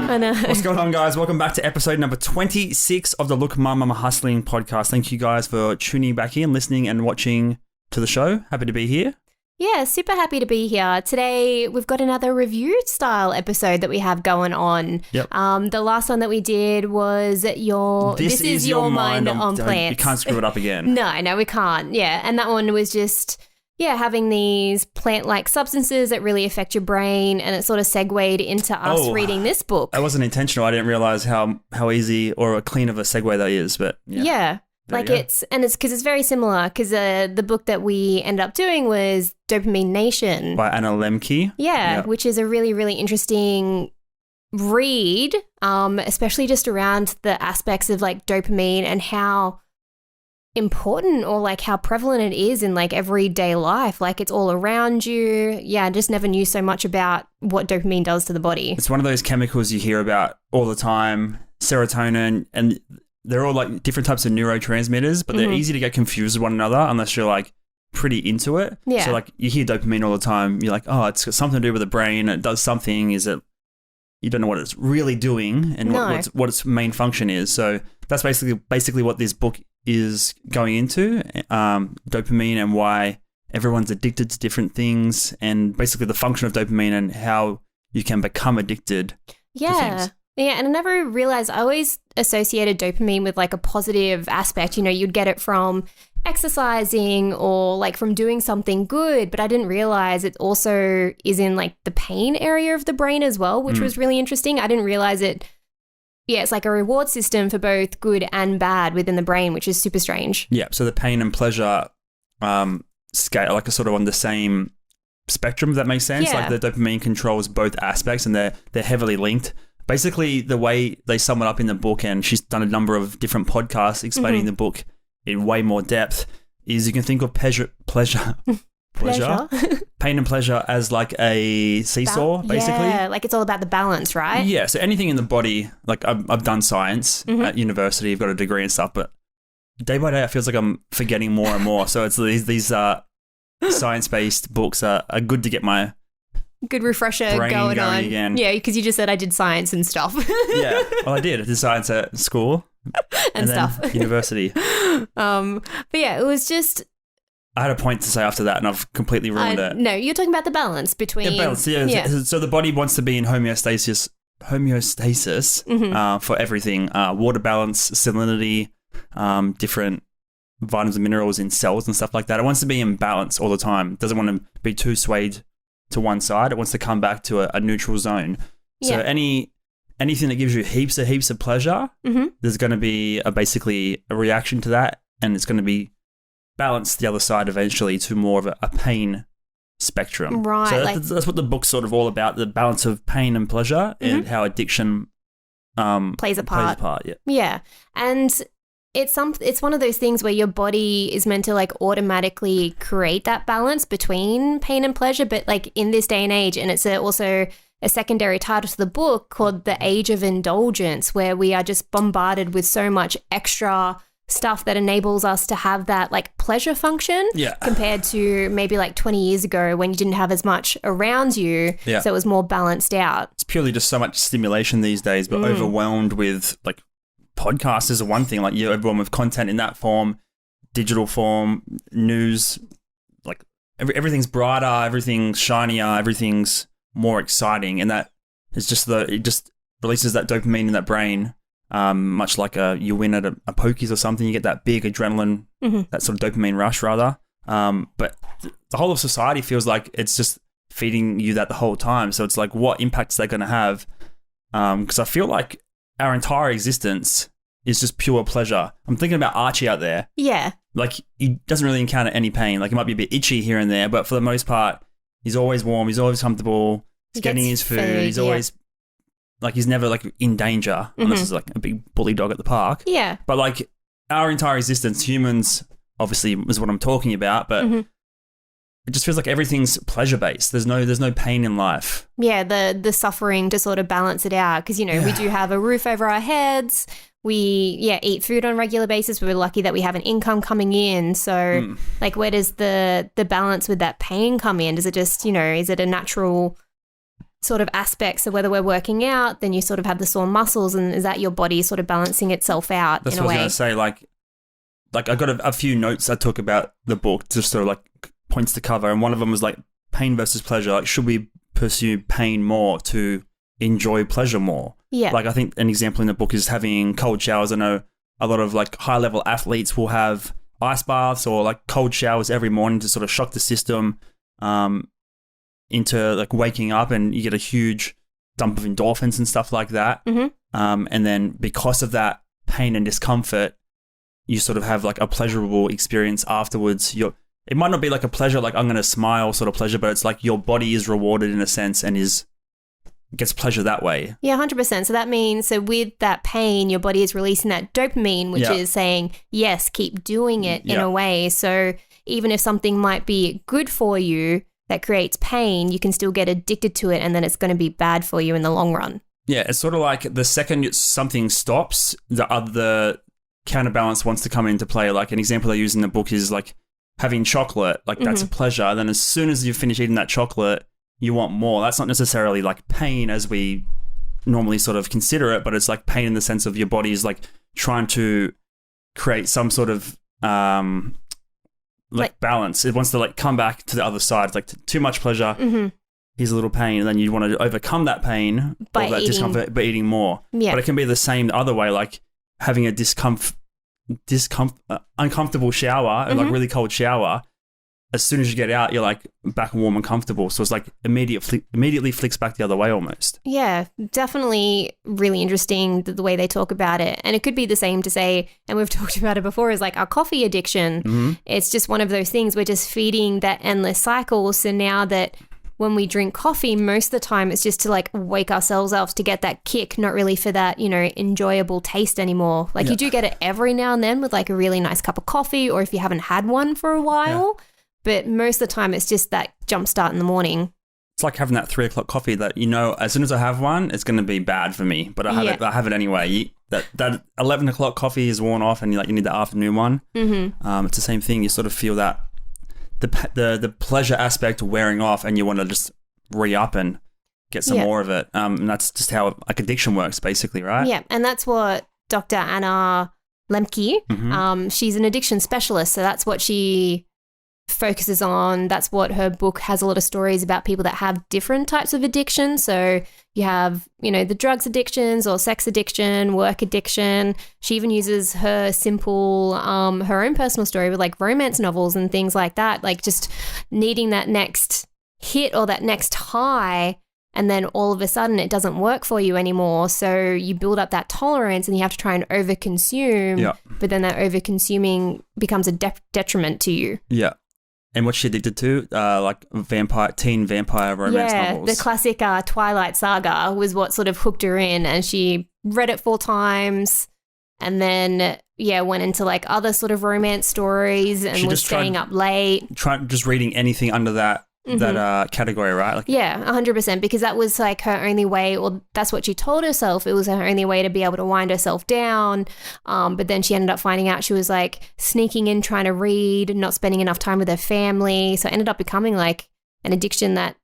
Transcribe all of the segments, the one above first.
I know. What's going on, guys? Welcome back to episode number 26 of the Look Mum I'm Hustling podcast. Thank you guys for tuning back in, listening and watching to the show. Happy to be here. Yeah, super happy to be here. Today, we've got another review style episode that we have going on. Yep. The last one that we did was This is Your Mind on Plants. You can't screw it up again. No, we can't. Yeah, and that one was just... yeah, having these plant-like substances that really affect your brain, and it sort of segued into us reading this book. That wasn't intentional. I didn't realize how easy or clean of a segue that is, but yeah. It's because it's very similar, because the book that we ended up doing was Dopamine Nation by Anna Lembke. Yeah, which is a really, really interesting read, especially just around the aspects of like dopamine and how important or like how prevalent it is in like everyday life. Like it's all around you. Yeah, I just never knew so much about what dopamine does to the body. It's one of those chemicals you hear about all the time, serotonin, and they're all like different types of neurotransmitters, but they're easy to get confused with one another unless you're like pretty into it. Yeah. So like you hear dopamine all the time, you're like, oh, it's got something to do with the brain, it does something. Is it, you don't know what it's really doing and what its main function is. So that's basically what this book is going into, dopamine and why everyone's addicted to different things, and basically the function of dopamine and how you can become addicted to things. Yeah, and I never realized, I always associated dopamine with like a positive aspect. You know, you'd get it from exercising or like from doing something good, but I didn't realize it also is in like the pain area of the brain as well, which was really interesting. I didn't realize it. Yeah, it's like a reward system for both good and bad within the brain, which is super strange. Yeah, so the pain and pleasure scale, like, are sort of on the same spectrum, if that makes sense. Yeah. Like the dopamine controls both aspects and they're heavily linked. Basically, the way they sum it up in the book, and she's done a number of different podcasts explaining the book in way more depth, is you can think of pleasure, pain and pleasure as like a seesaw, basically. Yeah, like it's all about the balance, right? Yeah, so anything in the body, like I've done science at university, I've got a degree and stuff, but day by day it feels like I'm forgetting more and more. So it's these science-based books are good to get my good refresher brain going on. Again. Yeah, because you just said I did science and stuff. Yeah, well I did science at school and stuff. then university. But yeah, it was just... I had a point to say after that and I've completely ruined it. No, you're talking about the balance between... Yeah, balance. Yeah. So the body wants to be in homeostasis for everything. Water balance, salinity, different vitamins and minerals in cells and stuff like that. It wants to be in balance all the time. It doesn't want to be too swayed to one side. It wants to come back to a neutral zone. So anything that gives you heaps of pleasure, there's going to be basically a reaction to that, and it's going to be balance the other side eventually to more of a pain spectrum. Right. So that's what the book's sort of all about, the balance of pain and pleasure and how addiction plays a part. Yeah. Yeah. And it's one of those things where your body is meant to like automatically create that balance between pain and pleasure, but like in this day and age, and it's also a secondary title to the book called The Age of Indulgence, where we are just bombarded with so much extra stuff that enables us to have that like pleasure function compared to maybe like 20 years ago when you didn't have as much around you, so it was more balanced out. It's purely just so much stimulation these days, but overwhelmed with like podcasts is one thing, like you're overwhelmed with content in that form, digital form, news, like everything's brighter, everything's shinier, everything's more exciting, and that is just it just releases that dopamine in that brain. Much like you win at a pokies or something, you get that big adrenaline, that sort of dopamine rush rather. But the whole of society feels like it's just feeding you that the whole time. So it's like, what impact is that going to have? Because I feel like our entire existence is just pure pleasure. I'm thinking about Archie out there. Yeah. Like he doesn't really encounter any pain. Like it might be a bit itchy here and there, but for the most part, he's always warm. He's always comfortable. He's getting his food. He's always... like, he's never, like, in danger unless it's, like, a big bully dog at the park. Yeah. But, like, our entire existence, humans, obviously, is what I'm talking about, but it just feels like everything's pleasure-based. There's no pain in life. Yeah, the suffering to sort of balance it out because, you know, we do have a roof over our heads. We, eat food on a regular basis. We're lucky that we have an income coming in. So, like, where does the balance with that pain come in? Does it just, you know, is it a natural... sort of aspects. So whether we're working out, then you sort of have the sore muscles, and is that your body sort of balancing itself out That's in a what way? I was going to say. Like I got a few notes I took about the book, just sort of like points to cover. And one of them was like pain versus pleasure. Like, should we pursue pain more to enjoy pleasure more? Yeah. Like, I think an example in the book is having cold showers. I know a lot of like high level athletes will have ice baths or like cold showers every morning to sort of shock the system into like waking up, and you get a huge dump of endorphins and stuff like that. And then because of that pain and discomfort, you sort of have like a pleasurable experience afterwards. It might not be like a pleasure, like I'm going to smile sort of pleasure, but it's like your body is rewarded in a sense and gets pleasure that way. Yeah, 100%. So that means, so with that pain, your body is releasing that dopamine, which is saying, yes, keep doing it in a way. So even if something might be good for you that creates pain, you can still get addicted to it, and then it's going to be bad for you in the long run. Yeah, it's sort of like the second something stops, the counterbalance wants to come into play. Like an example I use in the book is like having chocolate, like that's a pleasure. Then as soon as you finish eating that chocolate, you want more. That's not necessarily like pain as we normally sort of consider it, but it's like pain in the sense of your body is like trying to create some sort of like balance. It wants to like come back to the other side. It's like too much pleasure. Here's a little pain, and then you want to overcome that pain or that discomfort by eating more. Yeah. But it can be the same the other way, like having a uncomfortable shower, like really cold shower. As soon as you get out, you're like back warm and comfortable. So it's like immediately flicks back the other way almost. Yeah, definitely really interesting the way they talk about it. And it could be the same to say, and we've talked about it before, is like our coffee addiction. It's just one of those things. We're just feeding that endless cycle. So now that when we drink coffee, most of the time it's just to like wake ourselves up to get that kick, not really for that, enjoyable taste anymore. Like you do get it every now and then with like a really nice cup of coffee, or if you haven't had one for a while. Yeah. But most of the time it's just that jump start in the morning. It's like having that 3 o'clock coffee that, as soon as I have one, it's going to be bad for me. But I have it anyway. That 11 o'clock coffee is worn off, and you need the afternoon one. It's the same thing. You sort of feel that the pleasure aspect wearing off, and you want to just re-up and get some more of it. And that's just how like addiction works basically, right? Yeah, and that's what Dr. Anna Lembke, she's an addiction specialist. So that's what she focuses on. That's what her book has, a lot of stories about people that have different types of addiction. So you have, the drugs addictions or sex addiction, work addiction. She even uses her simple, her own personal story with like romance novels and things like that, like just needing that next hit or that next high. And then all of a sudden it doesn't work for you anymore. So you build up that tolerance and you have to try and overconsume. But then that overconsuming becomes a detriment to you. Yeah. And what's she addicted to? Like teen vampire romance novels. Yeah, the classic Twilight Saga was what sort of hooked her in, and she read it 4 times and then, went into like other sort of romance stories and was staying up late. Just reading anything under that category, right? Like, 100%, because that was like her only way, or that's what she told herself. It was her only way to be able to wind herself down. But then she ended up finding out she was like sneaking in, trying to read, not spending enough time with her family. So it ended up becoming like an addiction that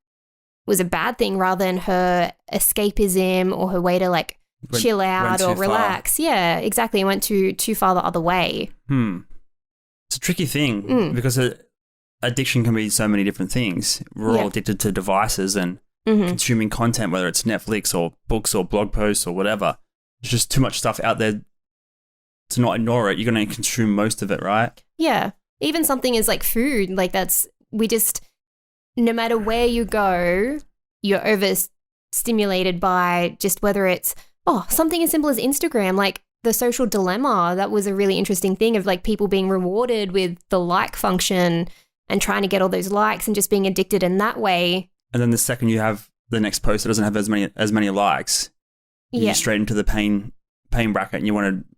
was a bad thing rather than her escapism or her way to like chill out or relax. Far. Yeah, exactly. It went too far the other way. It's a tricky thing because addiction can be so many different things. We're all addicted to devices and consuming content, whether it's Netflix or books or blog posts or whatever. There's just too much stuff out there to not ignore it. You're going to consume most of it, right? Yeah. Even something is like food. Like no matter where you go, you're overstimulated by just whether it's, something as simple as Instagram, like the social dilemma. That was a really interesting thing of like people being rewarded with the like function and trying to get all those likes and just being addicted in that way. And then the second you have the next post that doesn't have as many likes, you're straight into the pain bracket, and you want to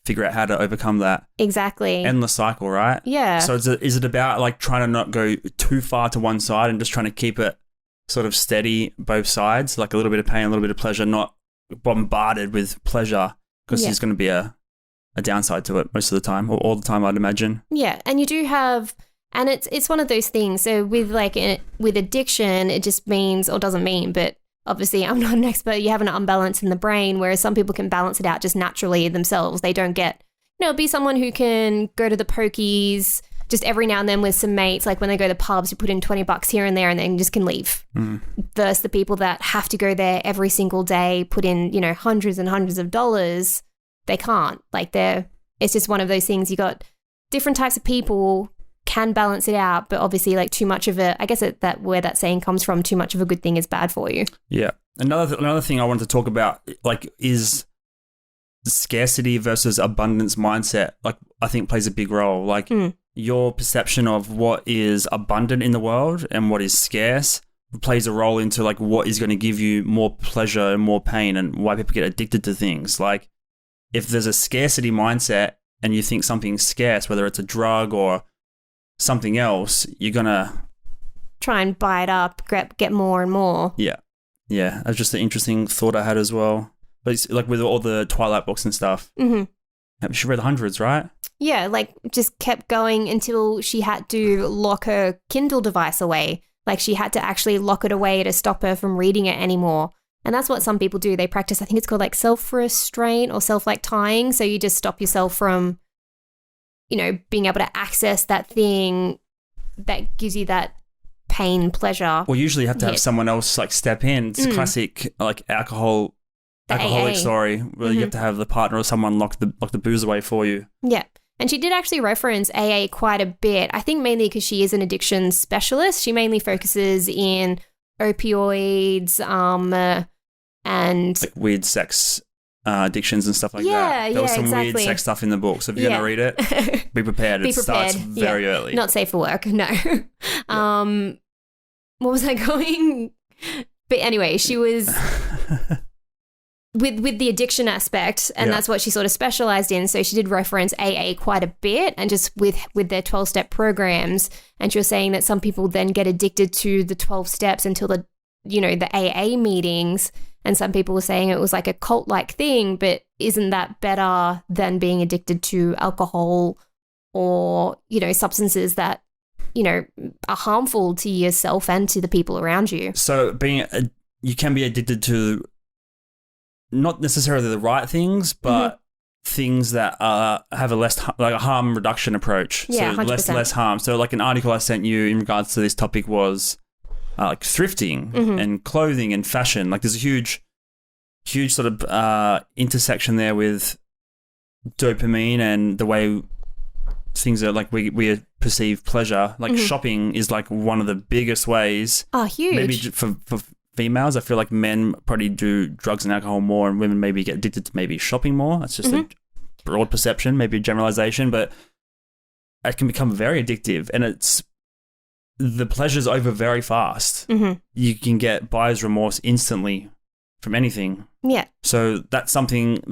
figure out how to overcome that. Exactly. Endless cycle, right? Yeah. So is it about like trying to not go too far to one side and just trying to keep it sort of steady both sides, like a little bit of pain, a little bit of pleasure, not bombarded with pleasure, because there's going to be a downside to it most of the time, or all the time, I'd imagine. Yeah, and you do have. And it's one of those things. So with addiction, it just means, or doesn't mean, but obviously I'm not an expert, you have an unbalance in the brain, whereas some people can balance it out just naturally themselves. They don't get, be someone who can go to the pokies just every now and then with some mates, like when they go to the pubs, you put in $20 here and there and then just can leave. Versus the people that have to go there every single day, put in, hundreds and hundreds of dollars, they can't. Like it's just one of those things. You got different types of people can balance it out, but obviously like too much of it, I guess that where that saying comes from, too much of a good thing is bad for you. Yeah. Another thing I wanted to talk about, like, is scarcity versus abundance mindset. Like, I think plays a big role. Like your perception of what is abundant in the world and what is scarce plays a role into like what is going to give you more pleasure and more pain, and why people get addicted to things. Like, if there's a scarcity mindset and you think something's scarce, whether it's a drug or something else, you're gonna try and buy it up, get more and more. Yeah, that's just an interesting thought I had as well. But it's like with all the Twilight books and stuff, she read hundreds, right? Yeah, like just kept going until she had to lock her Kindle device away. Like she had to actually lock it away to stop her from reading it anymore. And that's what some people do. They practice, I think it's called like self-restraint or tying. So you just stop yourself from, being able to access that thing that gives you that pain, pleasure. Well, usually you have to have someone else like step in. It's a classic like alcoholic story where you have to have the partner or someone lock the booze away for you. Yeah. And she did actually reference AA quite a bit. I think mainly because she is an addiction specialist. She mainly focuses in opioids and like weird sex addictions and stuff like that. There was some weird sex stuff in the book. So if you're going to read it, be prepared. It starts very early. Not safe for work, no. What was I going? But anyway, she was with the addiction aspect, and that's what she sort of specialized in. So she did reference AA quite a bit, and just with their 12-step programs. And she was saying that some people then get addicted to the 12 steps until the AA meetings. And some people were saying it was like a cult-like thing, but isn't that better than being addicted to alcohol or, substances that, are harmful to yourself and to the people around you? So you can be addicted to not necessarily the right things, but things that have a harm reduction approach. Yeah, so 100%. less harm. So like an article I sent you in regards to this topic was like thrifting and clothing and fashion. Like there's a huge sort of intersection there with dopamine and the way things are like we perceive pleasure. Like shopping is like one of the biggest ways. Oh, huge. Maybe for females, I feel like men probably do drugs and alcohol more, and women maybe get addicted to maybe shopping more. That's just a broad perception, maybe a generalization, but it can become very addictive, and the pleasure's over very fast. You can get buyer's remorse instantly from anything. Yeah. So that's something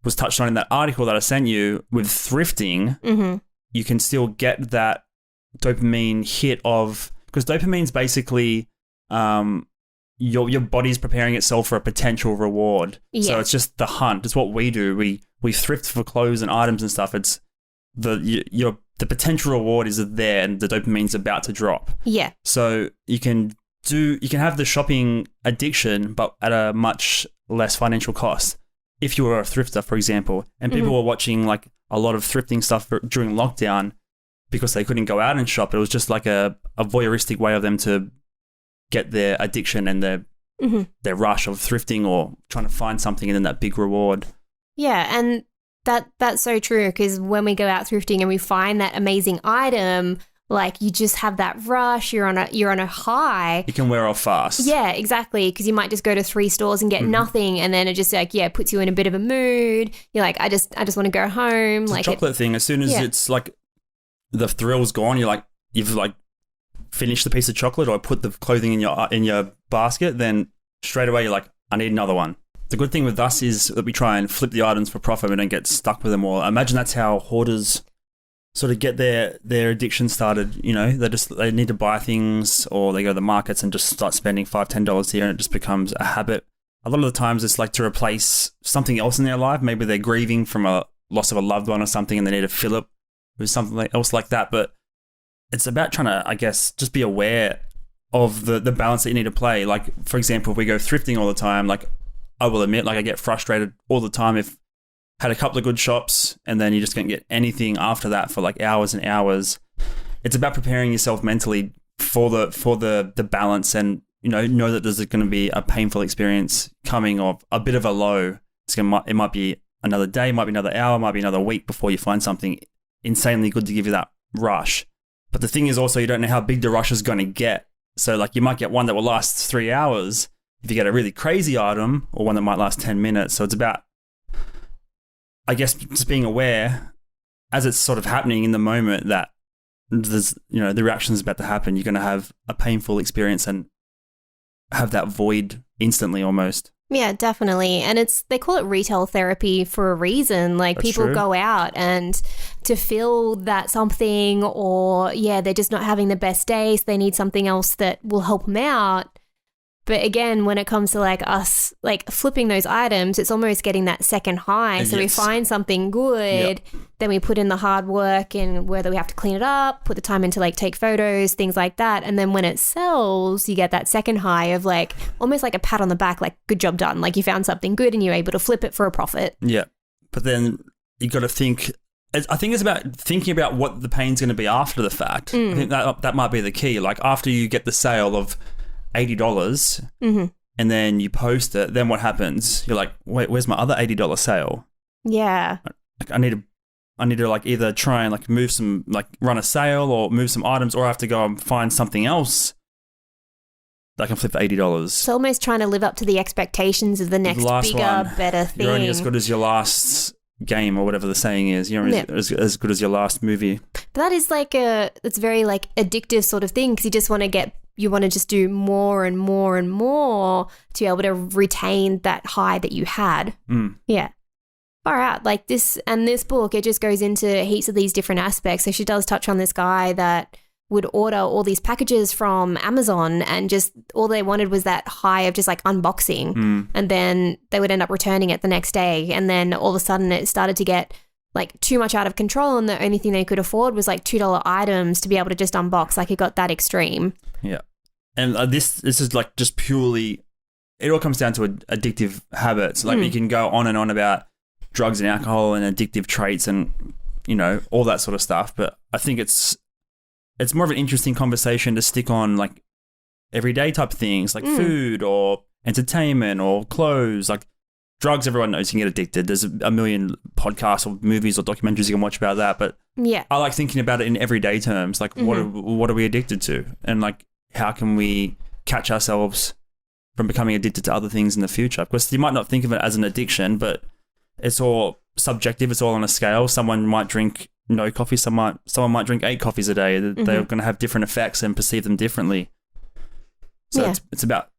was touched on in that article that I sent you with thrifting. You can still get that dopamine hit because dopamine's basically your body's preparing itself for a potential reward. Yeah. So it's just the hunt. It's what we do. We thrift for clothes and items and stuff. It's the potential reward is there, and the dopamine's about to drop. Yeah. So you can have the shopping addiction, but at a much less financial cost. If you were a thrifter, for example, and people were watching like a lot of thrifting stuff during lockdown because they couldn't go out and shop, it was just like a voyeuristic way of them to get their addiction and their rush of thrifting or trying to find something and then that big reward. Yeah, and that's so true, because when we go out thrifting and we find that amazing item, like you just have that rush, you're on a high. You can wear off fast. Yeah, exactly, because you might just go to 3 stores and get nothing, and then it just puts you in a bit of a mood. You're like, I just want to go home. It's like a chocolate thing. As soon as it's like the thrill's gone, you've finished the piece of chocolate or put the clothing in your basket, then straight away you're like, I need another one. The good thing with us is that we try and flip the items for profit. We don't get stuck with them all. I imagine that's how hoarders sort of get their addiction started. They need to buy things, or they go to the markets and just start spending $5-10 here, and it just becomes a habit. A lot of the times it's like to replace something else in their life. Maybe they're grieving from a loss of a loved one or something, and they need to fill it with something else like that. But it's about trying to, I guess, just be aware of the balance that you need to play. Like, for example, if we go thrifting all the time, like I will admit, like I get frustrated all the time if had a couple of good shops and then you just can't get anything after that for like hours and hours. It's about preparing yourself mentally for the balance, and know that there's going to be a painful experience coming, or a bit of a low. It might be another day, might be another hour, might be another week before you find something insanely good to give you that rush. But the thing is also, you don't know how big the rush is going to get. So like you might get one that will last 3 hours if you get a really crazy item, or one that might last 10 minutes. So it's about, I guess, just being aware as it's sort of happening in the moment that there's, the reaction is about to happen. You're going to have a painful experience and have that void instantly almost. Yeah, definitely. And they call it retail therapy for a reason. Like, That's people true. go out and to feel that something, or they're just not having the best day, so they need something else that will help them out. But again, when it comes to like us, like flipping those items, it's almost getting that second high. So we find something good, then we put in the hard work, and whether we have to clean it up, put the time into like take photos, things like that. And then when it sells, you get that second high of like almost like a pat on the back, like good job done. Like you found something good and you're able to flip it for a profit. Yeah. But then you got to think, I think it's about thinking about what the pain's going to be after the fact. I think that might be the key. Like after you get the sale of $80 and then you post it, then what happens? You're like, wait, where's my other $80 sale? Yeah. Like I need to like either try and like move some, like run a sale or move some items, or I have to go and find something else that I can flip for $80. So almost trying to live up to the expectations of the next bigger, better thing. You're only as good as your last game, or whatever the saying is. You're as good as your last movie. But that is like it's very like addictive sort of thing, because you want to just do more and more and more to be able to retain that high that you had. Yeah. Far out. Like this book, it just goes into heaps of these different aspects. So she does touch on this guy that would order all these packages from Amazon, and just all they wanted was that high of just like unboxing. And then they would end up returning it the next day. And then all of a sudden it started to get like too much out of control, and the only thing they could afford was like $2 items to be able to just unbox. Like it got that extreme. Yeah. And this is like just purely, it all comes down to addictive habits. Like you can go on and on about drugs and alcohol and addictive traits and, all that sort of stuff. But I think it's more of an interesting conversation to stick on like everyday type things, like food or entertainment or clothes. Like drugs, everyone knows you can get addicted. There's a million podcasts or movies or documentaries you can watch about that. But I like thinking about it in everyday terms. Like what are we addicted to? And like, how can we catch ourselves from becoming addicted to other things in the future? Because you might not think of it as an addiction, but it's all subjective. It's all on a scale. Someone might drink no coffee. Someone might drink 8 coffees a day. They're going to have different effects and perceive them differently. So it's about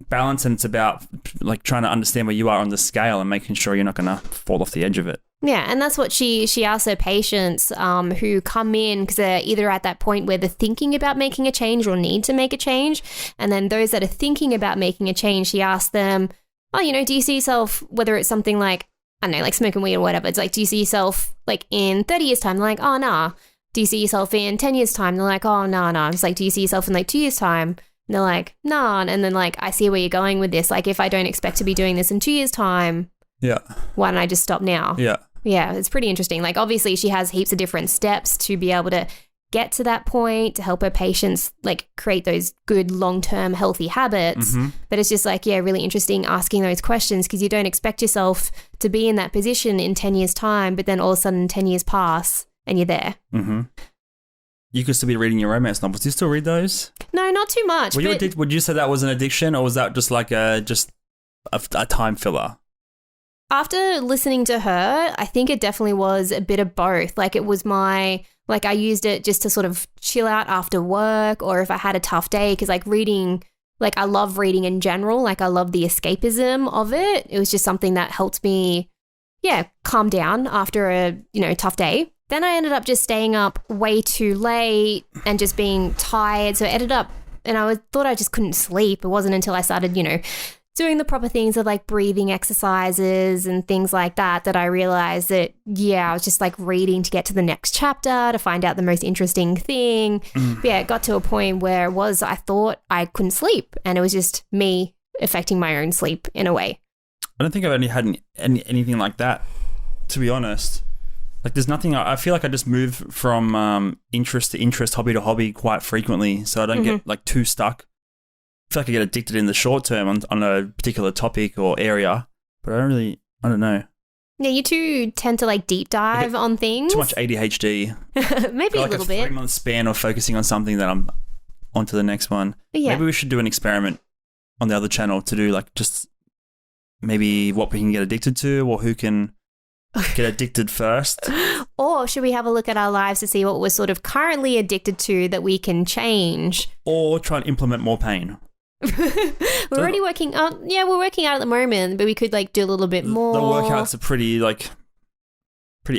balance, and it's about like trying to understand where you are on the scale and making sure you're not going to fall off the edge of it. Yeah, and that's what she asks her patients who come in, because they're either at that point where they're thinking about making a change or need to make a change. And then those that are thinking about making a change, she asks them, do you see yourself, whether it's something like, I don't know, like smoking weed or whatever. It's like, do you see yourself like in 30 years time? They're like, oh, nah. Do you see yourself in 10 years time? They're like, oh, nah. It's like, do you see yourself in like 2 years time? And they're like, nah. And then like, I see where you're going with this. Like, if I don't expect to be doing this in 2 years time, why don't I just stop now? Yeah, it's pretty interesting. Like, obviously, she has heaps of different steps to be able to get to that point, to help her patients, like, create those good long-term healthy habits. But it's just, like, really interesting asking those questions, because you don't expect yourself to be in that position in 10 years' time, but then all of a sudden 10 years pass and you're there. You could still be reading your romance novels. Do you still read those? No, not too much. Would you say that was an addiction, or was that just like a time filler? After listening to her, I think it definitely was a bit of both. Like it was I used it just to sort of chill out after work, or if I had a tough day, because like reading, like I love reading in general. Like I love the escapism of it. It was just something that helped me, calm down after a, tough day. Then I ended up just staying up way too late and just being tired. So I ended up, and thought I just couldn't sleep. It wasn't until I started, doing the proper things of like breathing exercises and things like that, that I realized that, I was just like reading to get to the next chapter to find out the most interesting thing. But yeah, it got to a point where I thought I couldn't sleep, and it was just me affecting my own sleep in a way. I don't think I've only had anything like that, to be honest. Like, there's nothing. I feel like I just move from interest to interest, hobby to hobby quite frequently, so I don't get like too stuck. I feel like I get addicted in the short term on a particular topic or area, but I don't know. Yeah, you two tend to like deep dive on things. Too much ADHD. Maybe a little bit. 3-month span of focusing on something that I'm on to the next one. Yeah. Maybe we should do an experiment on the other channel to do like just maybe what we can get addicted to, or who can get addicted first. Or should we have a look at our lives to see what we're sort of currently addicted to that we can change? Or try and implement more pain. We're already working on, we're working out at the moment, but we could like do a little bit more. The workouts are pretty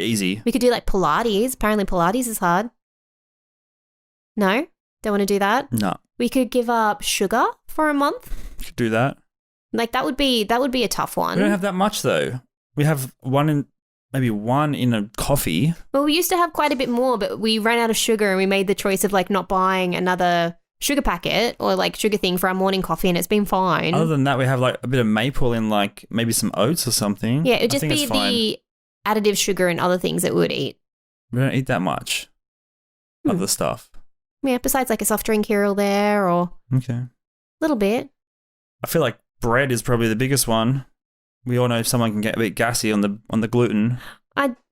easy. We could do like Pilates. Apparently Pilates is hard. No? Don't want to do that? No. We could give up sugar for a month. We could do that. Like that would be a tough one. We don't have that much though. We have maybe one in a coffee. Well, we used to have quite a bit more, but we ran out of sugar and we made the choice of like not buying another sugar packet or like sugar thing for our morning coffee, and it's been fine. Other than that, we have like a bit of maple in like maybe some oats or something. Yeah, it would just be the additive sugar and other things that we would eat. We don't eat that much other stuff. Yeah, besides like a soft drink here or there, or a little bit. I feel like bread is probably the biggest one. We all know someone can get a bit gassy on the gluten.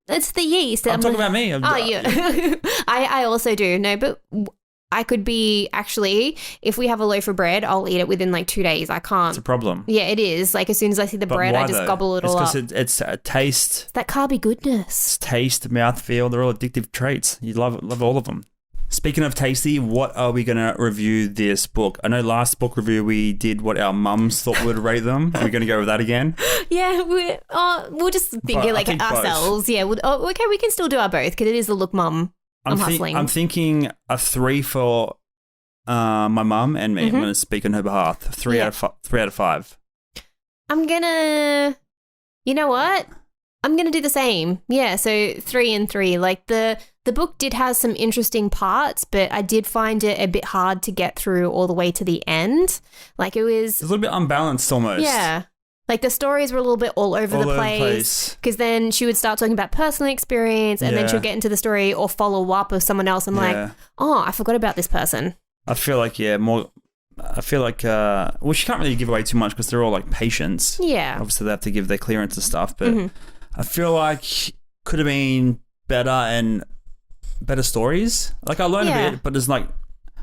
It's the yeast. I'm talking about me. Yeah. I also do. No, but I could be actually, if we have a loaf of bread, I'll eat it within like 2 days. I can't. It's a problem. Yeah, it is. Like as soon as I see the bread, I just gobble it all up. It's because it's a taste. It's that carby goodness. It's taste, mouthfeel. They're all addictive traits. You love all of them. Speaking of tasty, what are we going to review this book? I know last book review we did what our mums thought we would rate them. Are we going to go with that again? Yeah, we'll just think it like ourselves. Both. Yeah, okay, we can still do our both because it is the look mum. I'm hustling. I'm thinking a 3 for my mum and me. I'm going to speak on her behalf. 3 out of 5. I'm going to... You know what? I'm going to do the same. Yeah, so 3 and 3. Like the book did have some interesting parts, but I did find it a bit hard to get through all the way to the end. Like it was... a little bit unbalanced almost. Yeah. Like the stories were a little bit all over the place. Because then she would start talking about personal experience and then she'll get into the story or follow up of someone else. I'm like, oh, I forgot about this person. I feel like, well, she can't really give away too much because they're all like patients. Yeah. Obviously they have to give their clearance and stuff, but I feel like could have been better and better stories. Like I learned a bit, but there's like,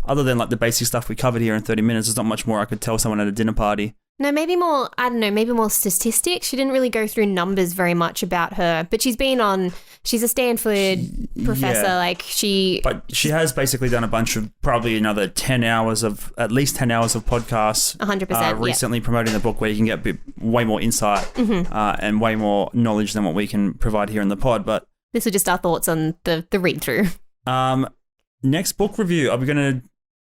other than like the basic stuff we covered here in 30 minutes, there's not much more I could tell someone at a dinner party. No, maybe more, I don't know, maybe more statistics. She didn't really go through numbers very much about her, but she's a Stanford professor, But she has basically done a bunch of, probably another at least 10 hours of podcasts. 100%, recently promoting the book where you can get way more insight and way more knowledge than what we can provide here in the pod. But this was just our thoughts on the read-through. Next book review, are we going to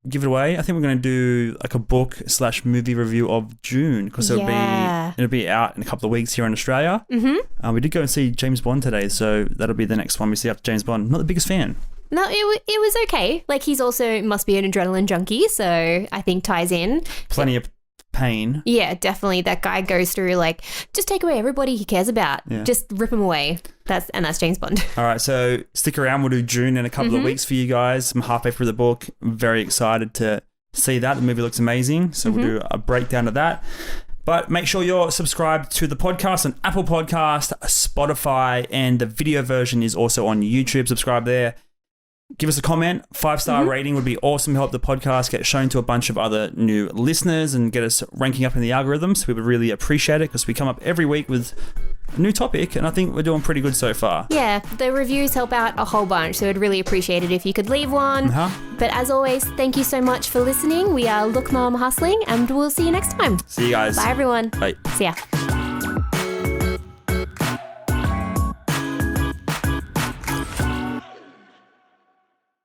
give it away? I think we're going to do like a book/movie review of June because it'll be out in a couple of weeks here in Australia. We did go and see James Bond today, so that'll be the next one we see after James Bond. Not the biggest fan. No, it was okay. Like he's also must be an adrenaline junkie, so I think ties in. Plenty of pain. Yeah, definitely. That guy goes through like, just take away everybody he cares about. Yeah. Just rip him away. That's James Bond. All right, so stick around. We'll do June in a couple of weeks for you guys. I'm halfway through the book. I'm very excited to see that. The movie looks amazing, so we'll do a breakdown of that. But make sure you're subscribed to the podcast on Apple Podcast, Spotify, and the video version is also on YouTube. Subscribe there. Give us a comment. 5-star rating would be awesome. Help the podcast get shown to a bunch of other new listeners and get us ranking up in the algorithms. We would really appreciate it because we come up every week with a new topic and I think we're doing pretty good so far. Yeah, the reviews help out a whole bunch, so I'd really appreciate it if you could leave one. But as always, thank you so much for listening. We are Look Mom Hustling and we'll see you next time. See you guys. Bye everyone. Bye. See ya.